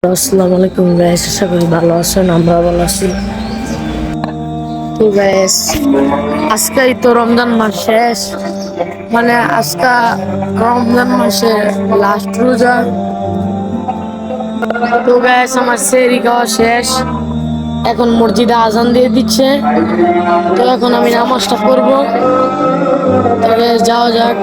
আসসালামু আলাইকুম গাইস, আশা করি ভালো আছেন। আমরা ভালো আছি। তো গাইস, আজকেই তো রমজান মাস শেষ, মানে আজকে রমজান মাসের লাস্ট রোজা। তো গাইস, আমার সেহরি খাওয়া শেষ। এখন মসজিদে আজান দিয়ে দিচ্ছে, তো এখন আমি নামাজটা করবো। তবে যাওয়া যাক।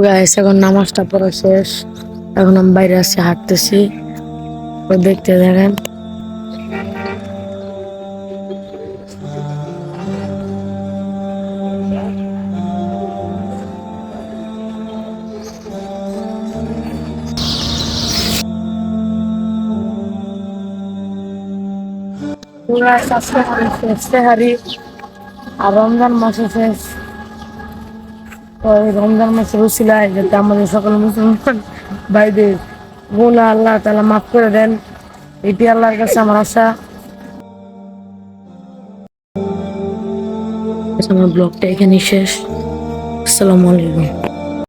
গাইস, এখন নামাজটা পড়া শেষ। এখন আমি বাইরে আছি, হাঁটতেছি। তো দেখতে দেখেন। সেহারি আর রমজান মাসে শেষ। তো এই রমজান মাসের উসিলায় যাতে আমাদের সকল মুসলমান ভাইদের গুনাহ আল্লাহ তাআলা মাফ করে দেন, এটি আল্লাহর কাছে আমার আশা। আমার ব্লগটা এখানেই শেষ। আসসালামু আলাইকুম।